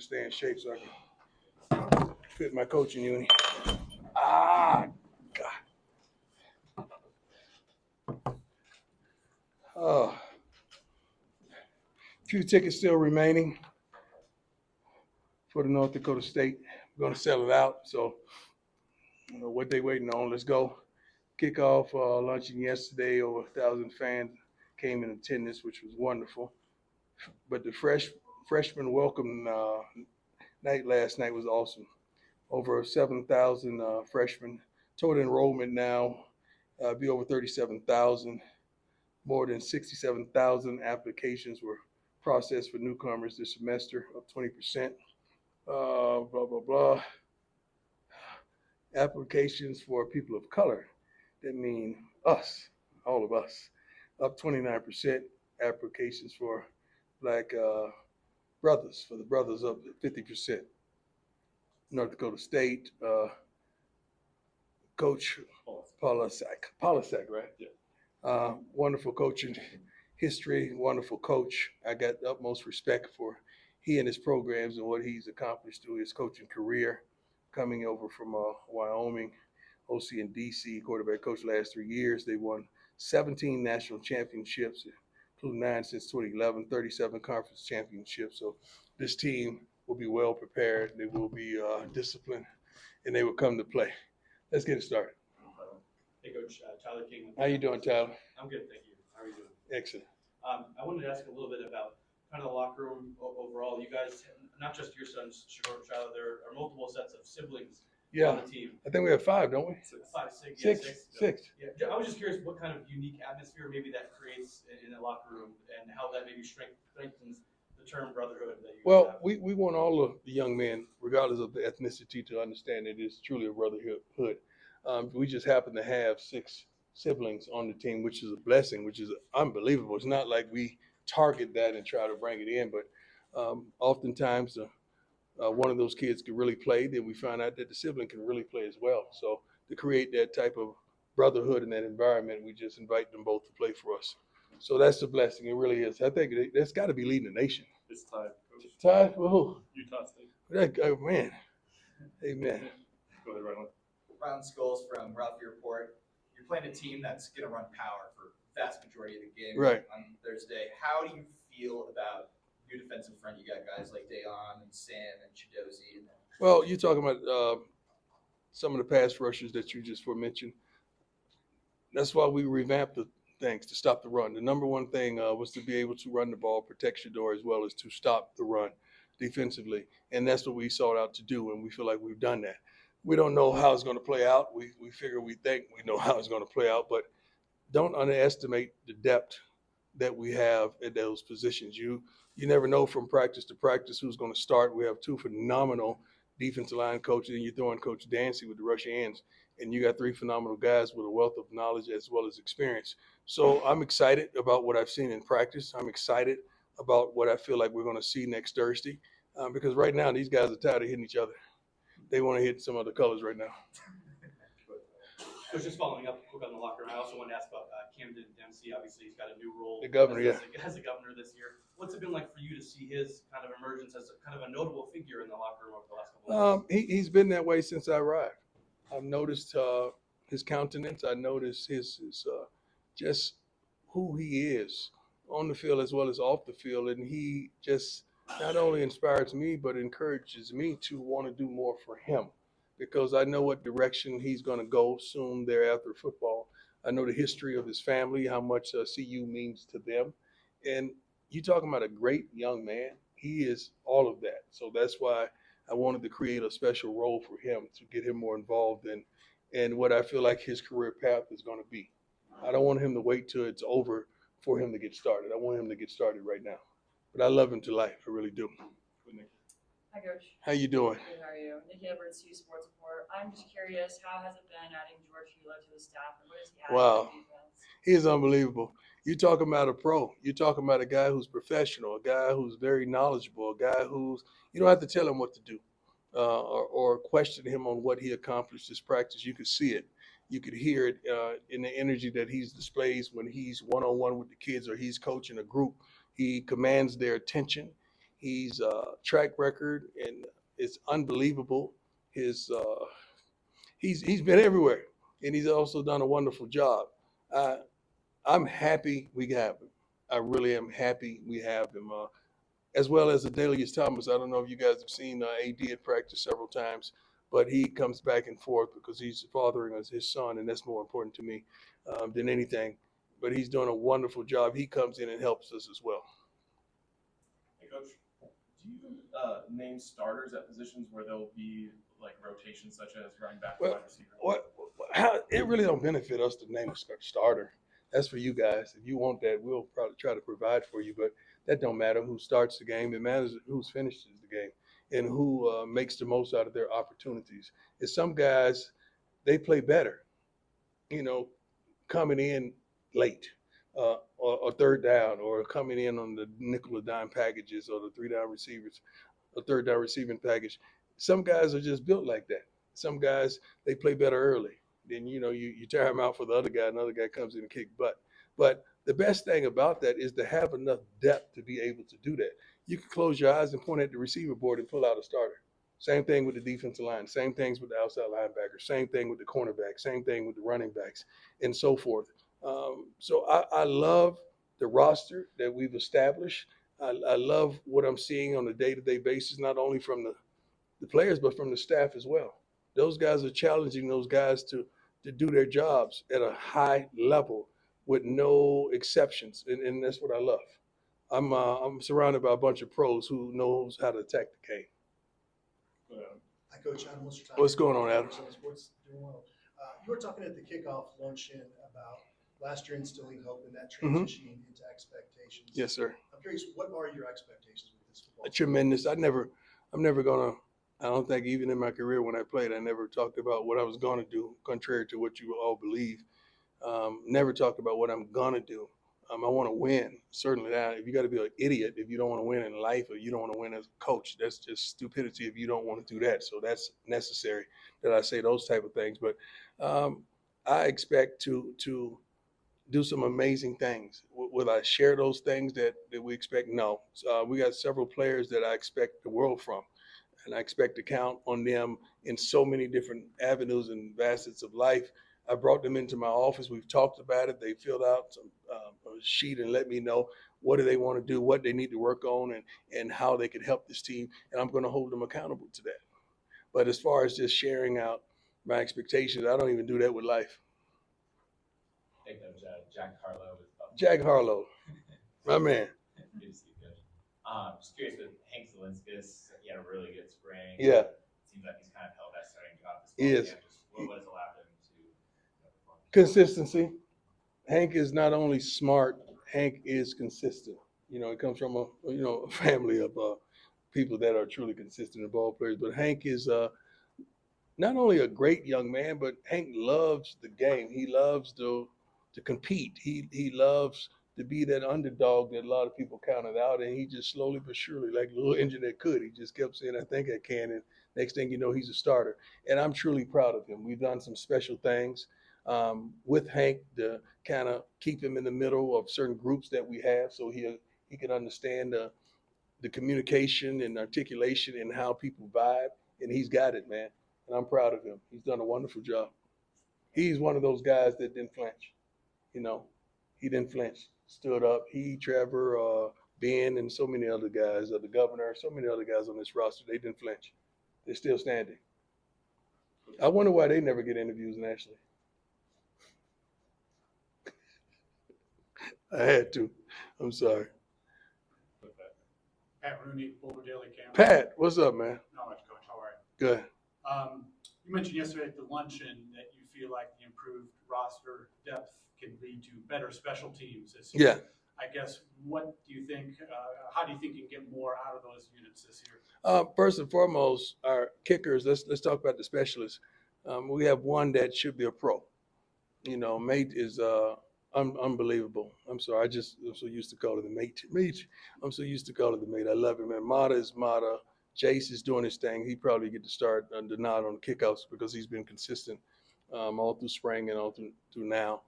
to stay in shape so I can fit my coaching uni. Ah, God. Oh, few tickets still remaining for the North Dakota State. We're going to sell it out. So, what they waiting on? Let's go. Kickoff luncheon yesterday. Over 1,000 fans came in attendance, which was wonderful. But the freshman welcome night last night was awesome. Over 7,000 freshmen. Total enrollment now be over 37,000. More than 67,000 applications were processed for newcomers this semester, up 20%. Blah, blah, blah. Applications for people of color. That mean us, all of us. Up 29%. Applications for black brothers, for the brothers up 50%. North Dakota State, Coach Polasek, right? Yeah. Wonderful coaching history, wonderful coach. I got the utmost respect for he and his programs and what he's accomplished through his coaching career. Coming over from Wyoming, OC and DC, quarterback coach the last 3 years. They won 17 national championships, including 9 since 2011, 37 conference championships. So this team will be well prepared. They will be disciplined, and they will come to play. Let's get it started. Hey, Coach, Tyler King. How you doing, Tyler? I'm good, thank you. How are you doing? Excellent. I wanted to ask a little bit about kind of the locker room overall. You guys, not just your sons, Charlotte, there are multiple sets of siblings on the team. I think we have 5, don't we? Six. Yeah, I was just curious what kind of unique atmosphere maybe that creates in the locker room and how that maybe strengthens the term brotherhood that you Well, have. we want all of the young men, regardless of the ethnicity, to understand it is truly a brotherhood. We just happen to have 6 siblings on the team, which is a blessing, which is unbelievable. It's not like we target that and try to bring it in, but oftentimes one of those kids can really play. Then we find out that the sibling can really play as well. So to create that type of brotherhood in that environment, we just invite them both to play for us. So that's a blessing. It really is. I think that's got to be leading the nation. It's tied, Coach. Tied? Whoa. Utah State. Man. Amen. Go ahead, Rylan. Rylan Scholes from Ralphie Report. You're playing a team that's going to run power for the vast majority of the game on Thursday. How do you feel about your defensive front? You got guys like Deion and Sam and Chidozie. Well, you're talking about some of the pass rushers that you just mentioned. That's why we revamped the things to stop the run. The number one thing was to be able to run the ball, protect your door, as well as to stop the run defensively. And that's what we sought out to do, and we feel like we've done that. We don't know how it's going to play out. We think we know how it's going to play out, but don't underestimate the depth that we have at those positions. You never know from practice to practice who's going to start. We have 2 phenomenal defensive line coaches, and you're throwing Coach Dancy with the rush ends, and you got 3 phenomenal guys with a wealth of knowledge as well as experience. So I'm excited about what I've seen in practice. I'm excited about what I feel like we're going to see next Thursday, because right now these guys are tired of hitting each other. They want to hit some other colors right now. I was just following up quick on the locker room. I also wanted to ask about Camden Dempsey. Obviously, he's got a new role The governor, as a governor this year. What's it been like for you to see his kind of emergence as kind of a notable figure in the locker room over the last couple of months? He's been that way since I arrived. I've noticed his countenance. I noticed his just who he is on the field as well as off the field, and he just not only inspires me but encourages me to want to do more for him, because I know what direction he's going to go soon thereafter football. I know the history of his family, how much CU means to them, and you talking about a great young man. He is all of that. So that's why I wanted to create a special role for him to get him more involved in what I feel like his career path is going to be. I don't want him to wait till it's over for him to get started. I want him to get started right now. But I love him to life. I really do. Hi, Coach. How you doing? Good, how are you? Nikki Edwards, CU Sports Report. I'm just curious, how has it been adding George Hewlett to the staff, and what is he adding to the defense? He is unbelievable. You're talking about a pro. You're talking about a guy who's professional, a guy who's very knowledgeable, a guy who's – you don't have to tell him what to do or question him on what he accomplished this practice. You could see it. You could hear it in the energy that he displays when he's one-on-one with the kids or he's coaching a group. He commands their attention. He's track record and it's unbelievable. His he's been everywhere, and he's also done a wonderful job. I I'm happy we have him. I really am happy we have him. As well as Adelius Thomas. I don't know if you guys have seen AD at practice several times, but he comes back and forth because he's fathering us his son, and that's more important to me than anything. But he's doing a wonderful job. He comes in and helps us as well. Hey, Coach, do you name starters at positions where there'll be like rotations, such as running back, Well, wide receiver? It really don't benefit us to name a starter. That's for you guys. If you want that, we'll probably try to provide for you. But that don't matter who starts the game. It matters who's finishes the game and who makes the most out of their opportunities. And some guys, they play better, you know, coming in late or third down or coming in on the nickel or dime packages or the 3-down receivers, a third down receiving package. Some guys are just built like that. Some guys, they play better early. Then, you tire them out for the other guy, another guy comes in and kick butt. But the best thing about that is to have enough depth to be able to do that. You can close your eyes and point at the receiver board and pull out a starter. Same thing with the defensive line. Same things with the outside linebackers. Same thing with the cornerback. Same thing with the running backs and so forth. So I love the roster that we've established. I love what I'm seeing on a day-to-day basis, not only from the players, but from the staff as well. Those guys are challenging those guys to do their jobs at a high level with no exceptions, and that's what I love. I'm surrounded by a bunch of pros who knows how to attack the game. Hi, Coach Adam. What's your time? What's going on, Adam? Sports doing well. You were talking at the kickoff luncheon about last year instilling hope and that transitioning into expectations. Yes, sir. I'm curious, what are your expectations with this football? Tremendous. I'm never gonna. I don't think even in my career when I played, I never talked about what I was gonna do, contrary to what you all believe. Never talked about what I'm gonna do. I want to win. Certainly that. If you got to be an idiot if you don't want to win in life or you don't want to win as a coach, that's just stupidity if you don't want to do that. So that's necessary that I say those type of things. But I expect to do some amazing things. Will I share those things that we expect? No. We got several players that I expect the world from. And I expect to count on them in so many different avenues and facets of life. I brought them into my office. We've talked about it. They filled out a sheet and let me know what do they want to do, what they need to work on, and how they could help this team. And I'm going to hold them accountable to that. But as far as just sharing out my expectations, I don't even do that with life. I think that was Jack Harlow. Jack Harlow, my man. Good to see you, Coach. Just curious with Hank Zelinskas, he had a really good spring. Yeah. It seems like he's kind of held that starting job this He fall. is. Just what has allowed him to perform? Consistency. Hank is not only smart, Hank is consistent. It comes from a family of people that are truly consistent ball players. But Hank is not only a great young man, but Hank loves the game. He loves to compete. He loves to be that underdog that a lot of people counted out, and he just slowly but surely, like a little engine that could, he just kept saying, "I think I can," and next thing you know, he's a starter. And I'm truly proud of him. We've done some special things with Hank to kind of keep him in the middle of certain groups that we have, so he can understand the communication and articulation and how people vibe, and he's got it, man. And I'm proud of him. He's done a wonderful job. He's one of those guys that didn't flinch. He didn't flinch, stood up. He, Trevor, Ben, and so many other guys, the governor, so many other guys on this roster, they didn't flinch. They're still standing. I wonder why they never get interviews nationally. I had to. I'm sorry. Pat Rooney, Boulder Daily Camera. Pat, what's up, man? Not much, Coach. How are Good. you? You mentioned yesterday at the luncheon that you feel like the improved roster depth can lead to better special teams this year. Yeah. I guess, what do you think, how do you think you can get more out of those units this year? First and foremost, our kickers, let's talk about the specialists. We have one that should be a pro. Mate is unbelievable. I'm sorry, I'm so used to calling him mate. I'm so used to calling him mate. I love him, man. Mata is Mata. Jace is doing his thing. He probably get to start the nod on the kickouts because he's been consistent all through spring and all through now.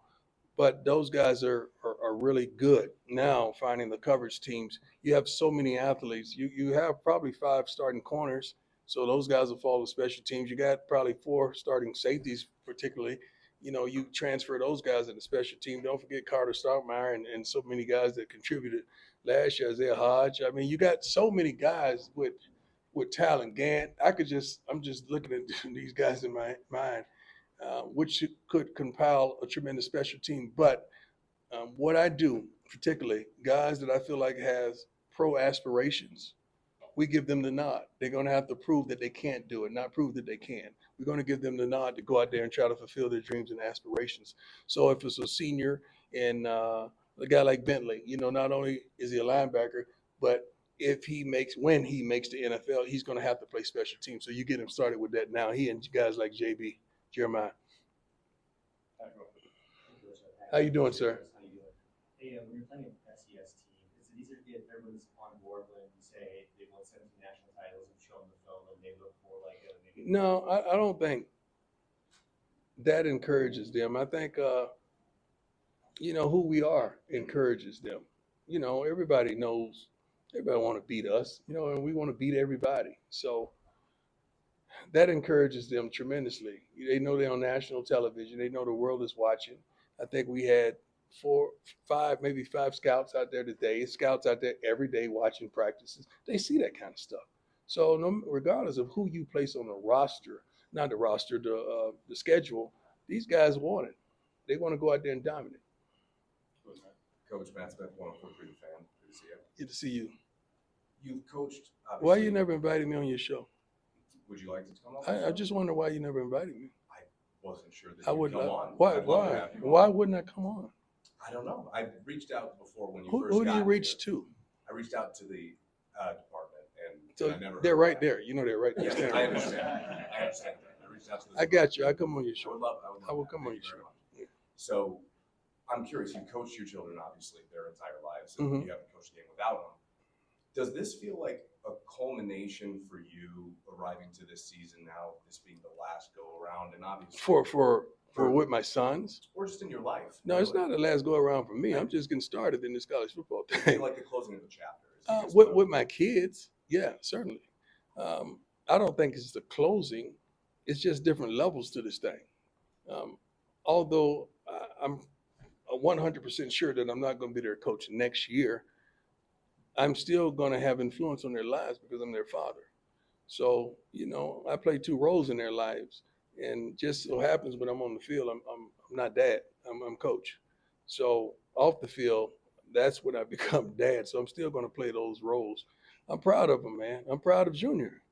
but those guys are really good now finding the coverage teams. You have so many athletes. You have probably 5 starting corners, so those guys will fall to special teams. You got probably 4 starting safeties, particularly. You transfer those guys into special team. Don't forget Carter Stoudemire and so many guys that contributed last year. Isaiah Hodge. I mean, you got so many guys with talent. Gant. I'm just looking at these guys in my mind, which could compile a tremendous special team. But what I do, particularly guys that I feel like has pro aspirations, we give them the nod. They're going to have to prove that they can't do it, not prove that they can. We're going to give them the nod to go out there and try to fulfill their dreams and aspirations. So if it's a senior and a guy like Bentley, not only is he a linebacker, but when he makes the NFL, he's going to have to play special teams. So you get him started with that now. He and guys like JB, Jeremiah. How you doing, sir? How you doing? Hey, when you're playing an SES team, is it easier to get everyone's on board when you say they won 17 national titles and show them the film and they look more like maybe? No, I don't think that encourages them. I think who we are encourages them. Everybody knows. Everybody want to beat us. And we want to beat everybody. So that encourages them tremendously. They know they're on national television. They know the world is watching. I think we had 4, 5, maybe 5 scouts out there today. Scouts out there every day watching practices. They see that kind of stuff. So regardless of who you place on the roster, not the roster, the schedule, these guys want it. They want to go out there and dominate. Coach Matt Smith, 104.3 The Fan. Good to see you. Good to see you. You've coached. Why you never invited me on your show? Would you like to come on? I just wonder why you never invited me. I wasn't sure that I you'd would. come on. Why? I'd love to Why? have you Why on. wouldn't I come on? I don't know. I reached out before when you Who first do got you reach here. to? I reached out to the department, and So I never. they're heard right back. there. They're right there. Yes, standing I right understand. there. I understand. I reached out to the I got you. I come on your I show. would love. I will that. come on Thank your you show. very much. So, I'm curious. You coached your children obviously their entire lives, and Mhm. you haven't coached a game without them. Does this feel like a culmination for you arriving to this season now, this being the last go around, and obviously For with my sons? or just in your life? No, it's not the last go around for me. I'm just getting started in this college football I feel thing. like the closing of the chapter. Is I guess With what with my kids, yeah, certainly. I don't think it's the closing. It's just different levels to this thing. Although I'm 100% sure that I'm not going to be their coach next year, I'm still going to have influence on their lives because I'm their father. So, I play 2 roles in their lives. And just so happens when I'm on the field, I'm not dad, I'm coach. So off the field, that's when I become dad. So I'm still going to play those roles. I'm proud of him, man. I'm proud of Junior.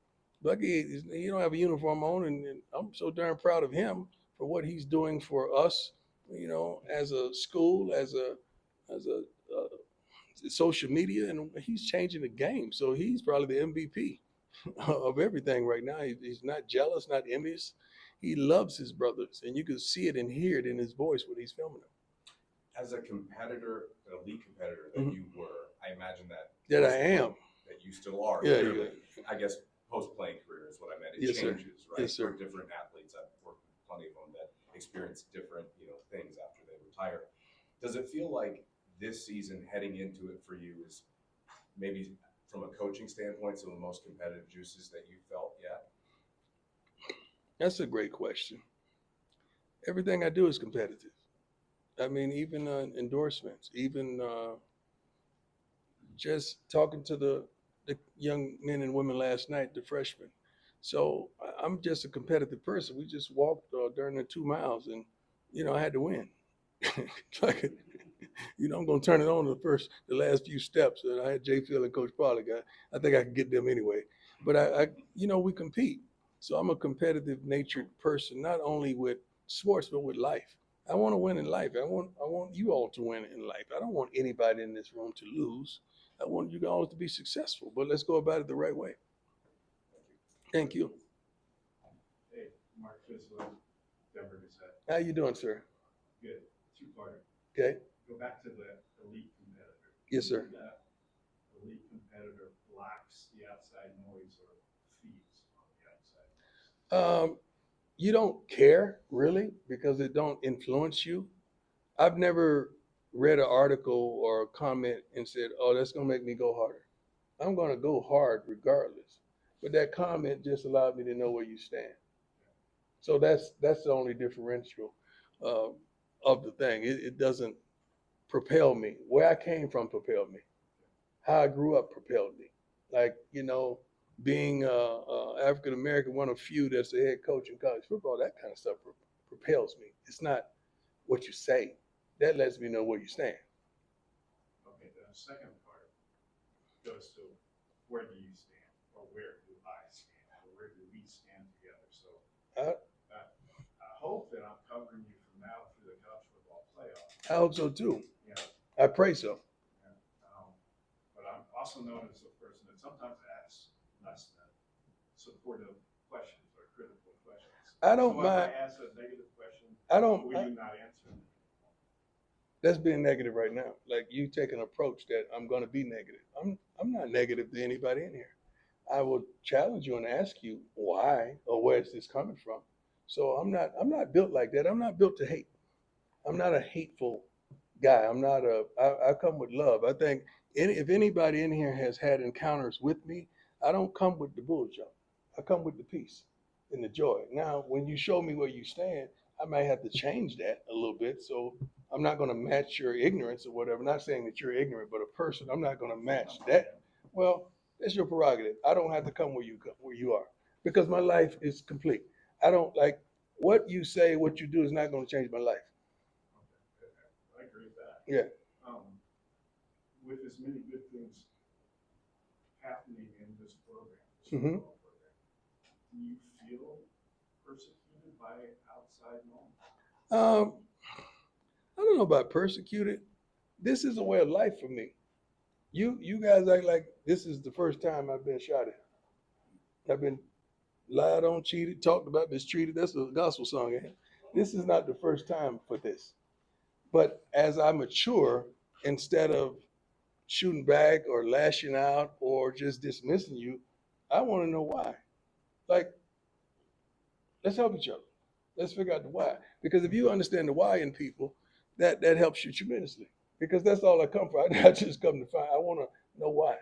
Bucky, he don't have a uniform on, and I'm so darn proud of him for what he's doing for us, as a school, as a social media, and he's changing the game. So he's probably the MVP of everything right now. He's not jealous, not envious. He loves his brothers, and you can see it and hear it in his voice when he's filming them. as a competitor, an elite competitor that Mhm. you were, I imagine that I am. that you still are. Yeah, clearly. I guess post-playing career is what I meant. It Yes, sir. changes, right? Yes, sir. For different athletes, I've worked with plenty of them that experience different, things after they retire. Does it feel like this season heading into it for you is maybe from a coaching standpoint some of the most competitive juices that you felt yet? That's a great question. Everything I do is competitive. I mean, even endorsements, even just talking to the young men and women last night, the freshmen. So I'm just a competitive person. We just walked during the 2 miles, and I had to win. Like, I'm gonna turn it on the last few steps. And I had Jay Field and Coach Pollard. I think I can get them anyway. But we compete. So I'm a competitive natured person, not only with sports but with life. I want to win in life. I want you all to win in life. I don't want anybody in this room to lose. I want you all to be successful. But let's go about it the right way. Thank you. Hey, Mark Fisler, Denver Gazette. How you doing, sir? Good. 2-parter. Okay. Go back to the elite competitor. Yes, sir. That elite competitor blocks the outside noise or feeds on the outside noise. You don't care really because it don't influence you. I've never read an article or a comment and said, "Oh, that's gonna make me go harder." I'm gonna go hard regardless. But that comment just allowed me to know where you stand. So that's the only differential uh, of the thing. It doesn't propel me. Where I came from propelled me. How I grew up propelled me. Like, being African American, one of few that's a head coach in college football, that kind of stuff propels me. It's not what you say. That lets me know where you stand. Okay, the second part goes to where do you stand, or where do I stand, or where do we stand together? So I, I hope that I'm covering you from now through the college football playoff. I hope so too. You know, I pray so. but I'm also known as a person that sometimes asks less than supportive questions or critical questions. I don't so mind. If I ask a negative question, will you not answer it? That's being negative right now. Like, you take an approach that I'm going to be negative. I'm not negative to anybody in here. I will challenge you and ask you why or where is this coming from. So I'm not built like that. I'm not built to hate. I'm not a hateful guy. I come with love. I think if anybody in here has had encounters with me, I don't come with the bull jump. I come with the peace and the joy. Now, when you show me where you stand, I might have to change that a little bit. So I'm not going to match your ignorance or whatever. I'm not saying that you're ignorant, but a person, I'm not going to match that. Well, that's your prerogative. I don't have to come where you are, because my life is complete. I don't like what you say, what you do is not going to change my life. I agree with that. Yeah. With as many good things happening in this program, Mhm. football program, do you feel persecuted by outside norms? I don't know about persecuted. This is a way of life for me. You guys act like this is the first time I've been shot at. I've been lied on, cheated, talked about, mistreated. That's a gospel song. Eh? This is not the first time for this. But as I mature, instead of shooting back or lashing out or just dismissing you, I want to know why. Like, let's help each other. Let's figure out the why. Because if you understand the why in people, that helps you tremendously. Because that's all I come for. I just come to find. I want to know why.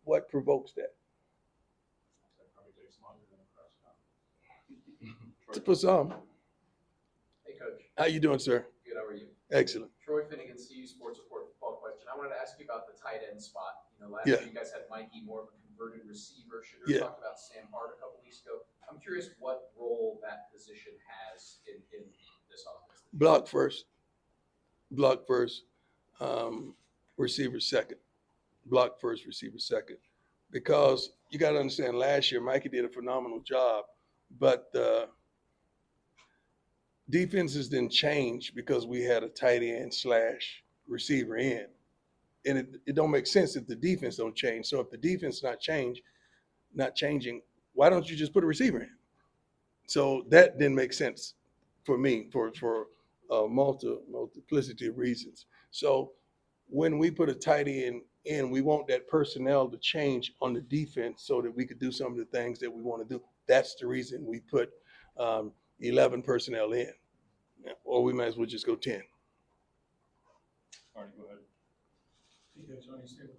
What provokes that? That probably takes longer than a press conference. For some. Hey, Coach. How you doing, sir? Good. How are you? Excellent. Troy Finnegan, CU Sports Report football question. I wanted to ask you about the tight end spot. Last Yeah. year you guys had Mikey, more of a converted receiver. Sugar Yeah. talked about Sam Hart a couple weeks ago. I'm curious what role that position has in this offense. Block first. Block first. Receiver second. Block first, receiver second. Because you got to understand, last year Mikey did a phenomenal job, but defenses didn't change because we had a tight end / receiver in. And it don't make sense if the defense don't change. So if the defense not changing, why don't you just put a receiver in? So that didn't make sense for me for multiplicity of reasons. So when we put a tight end in, we want that personnel to change on the defense so that we could do some of the things that we want to do. That's the reason we put 11 personnel in, or we might as well just go 10. All right, go ahead.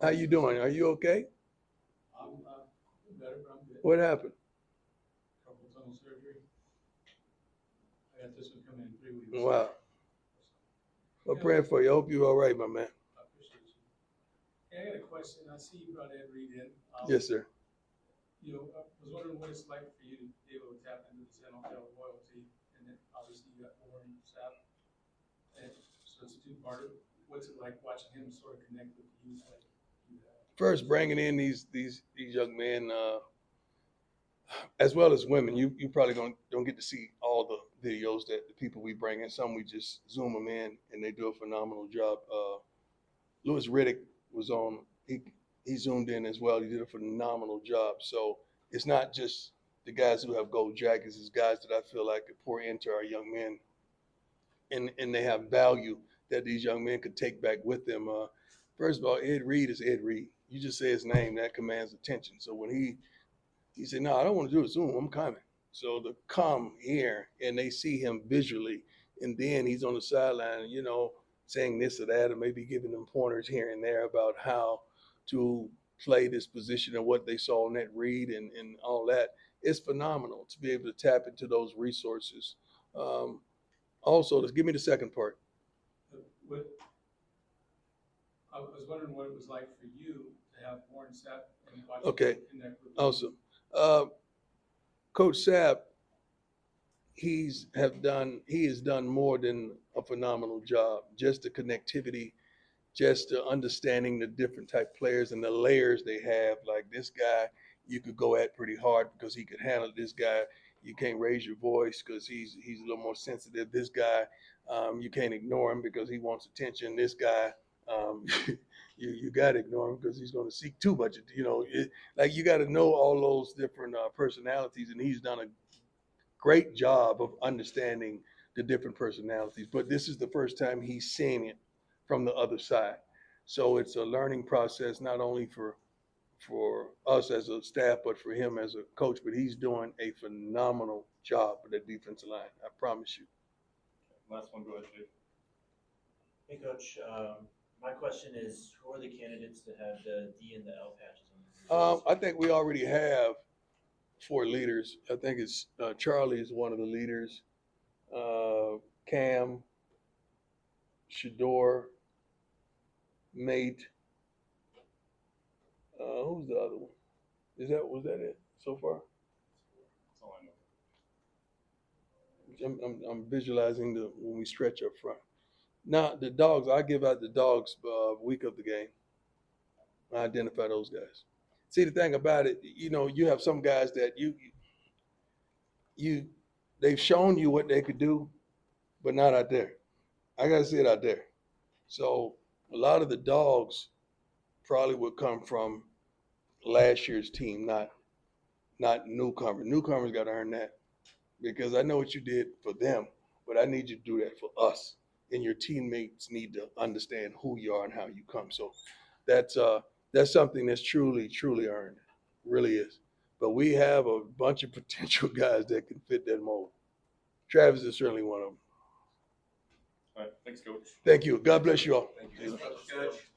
How you doing? Are you okay? I'm better, but I'm good. What happened? Couple tunnel surgery. I got this one coming in 3 weeks. Wow. I'm praying for you. I hope you're all right, my man. I appreciate you. Hey, I got a question. I see you brought Ed Reed in. Yes, sir. I was wondering what it's like for you to be able to tap into this NFL royalty, and then obviously you got Warren Sapp. And so it's a two-parter. What's it like watching him sort of connect with the youth like you have? First, bringing in these young men, as well as women. You probably don't get to see all the videos that the people we bring in. Some we just zoom them in, and they do a phenomenal job. Louis Riddick was on. He zoomed in as well. He did a phenomenal job. So it's not just the guys who have gold jackets. It's guys that I feel like could pour into our young men, and they have value that these young men could take back with them. First of all, Ed Reed is Ed Reed. You just say his name, that commands attention. So when he said, "No, I don't want to do a Zoom. I'm coming." So to come here and they see him visually, and then he's on the sideline, saying this or that, or maybe giving them pointers here and there about how to play this position and what they saw on that read and all that. It's phenomenal to be able to tap into those resources. Also, let's give me the second part. What, I was wondering what it was like for you to have Warren Sapp and watch Okay. him connect with Awesome. Coach Sapp, he has done more than a phenomenal job. Just the connectivity, just the understanding the different type players and the layers they have. Like this guy, you could go at pretty hard because he could handle this guy. You can't raise your voice because he's a little more sensitive. This guy, you can't ignore him because he wants attention. This guy, you got to ignore him because he's going to seek too much. Like you got to know all those different personalities, and he's done a great job of understanding the different personalities. But this is the first time he's seeing it from the other side. So it's a learning process, not only for us as a staff, but for him as a coach. But he's doing a phenomenal job with the defensive line. I promise you. Last one, go ahead, Jake. Hey, Coach. My question is, who are the candidates to have the D and the L patches on? I think we already have 4 leaders. I think it's Charlie is one of the leaders. Cam, Shador, Mate. Who's the other one? Was that it so far? That's all I know. I'm visualizing when we stretch up front. Now the dogs, I give out the dogs week of the game. I identify those guys. See, the thing about it, you have some guys that they've shown you what they could do, but not out there. I gotta see it out there. So a lot of the dogs probably would come from last year's team, not newcomers. Newcomers got to earn that because I know what you did for them, but I need you to do that for us. And your teammates need to understand who you are and how you come. So that's something that's truly, truly earned. Really is. But we have a bunch of potential guys that can fit that mold. Travis is certainly one of them. All right, thanks, Coach. Thank you. God bless you all. Thank you. Coach.